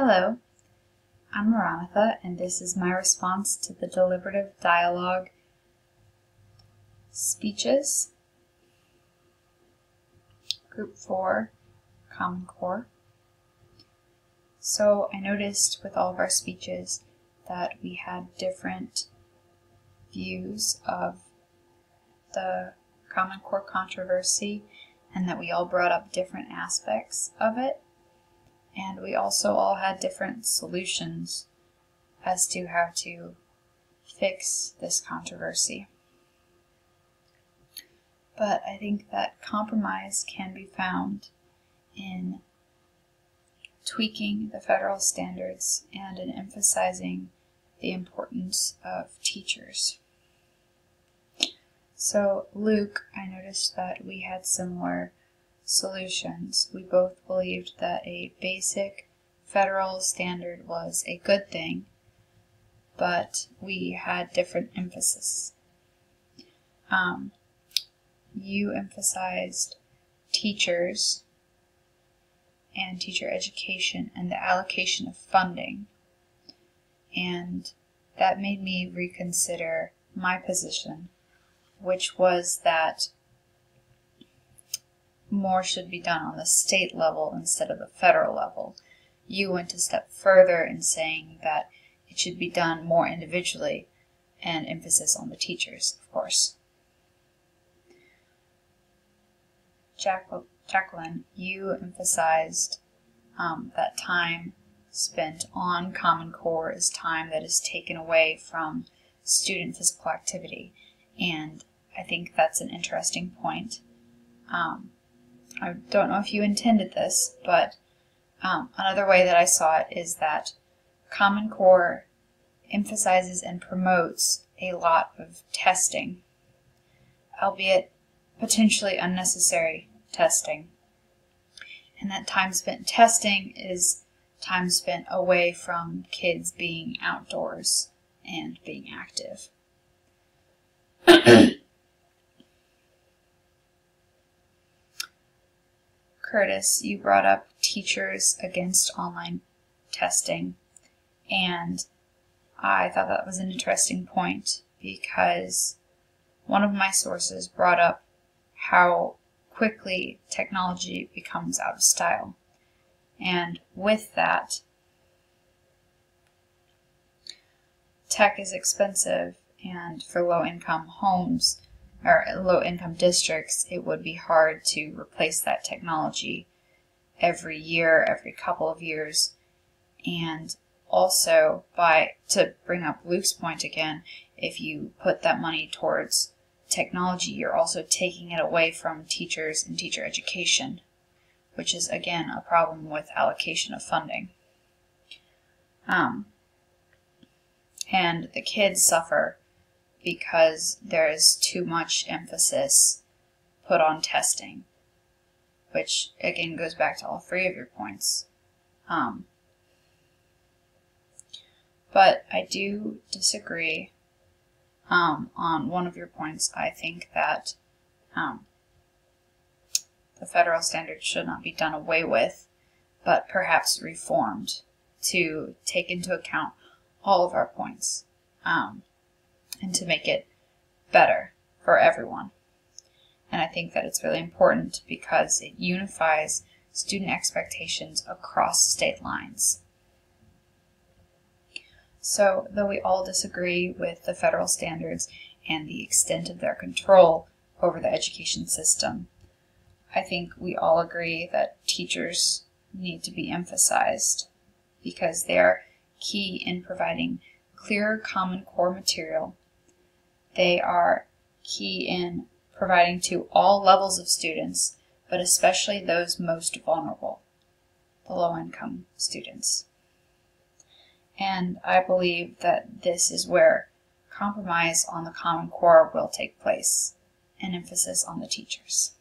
Hello, I'm Maranatha, and this is my response to the deliberative dialogue speeches, Group 4, Common Core. So I noticed with all of our speeches that we had different views of the Common Core controversy, and that we all brought up different aspects of it. And we also all had different solutions as to how to fix this controversy. But I think that compromise can be found in tweaking the federal standards and in emphasizing the importance of teachers. So Luke, I noticed that we had similar solutions. We both believed that a basic federal standard was a good thing, but we had different emphasis. You emphasized teachers and teacher education and the allocation of funding, and that made me reconsider my position, which was that more should be done on the state level instead of the federal level. You went a step further in saying that it should be done more individually, and emphasis on the teachers, of course. Jacqueline, you emphasized that time spent on Common Core is time that is taken away from student physical activity, and I think that's an interesting point. I don't know if you intended this, but another way that I saw it is that Common Core emphasizes and promotes a lot of testing, albeit potentially unnecessary testing. And that time spent testing is time spent away from kids being outdoors and being active. Curtis, you brought up teachers against online testing, and I thought that was an interesting point because one of my sources brought up how quickly technology becomes out of style, and with that, tech is expensive, and for low-income homes or low-income districts, it would be hard to replace that technology every year, every couple of years. And also, to bring up Luke's point again, if you put that money towards technology, you're also taking it away from teachers and teacher education, which is, again, a problem with allocation of funding. And the kids suffer because there is too much emphasis put on testing, which again goes back to all three of your points. But I do disagree on one of your points. I think that the federal standard should not be done away with, but perhaps reformed to take into account all of our points. And to make it better for everyone. And I think that it's really important because it unifies student expectations across state lines. So, though we all disagree with the federal standards and the extent of their control over the education system, I think we all agree that teachers need to be emphasized because they are key in providing clear Common Core material. They are key in providing to all levels of students, but especially those most vulnerable, the low-income students. And I believe that this is where compromise on the Common Core will take place, and emphasis on the teachers.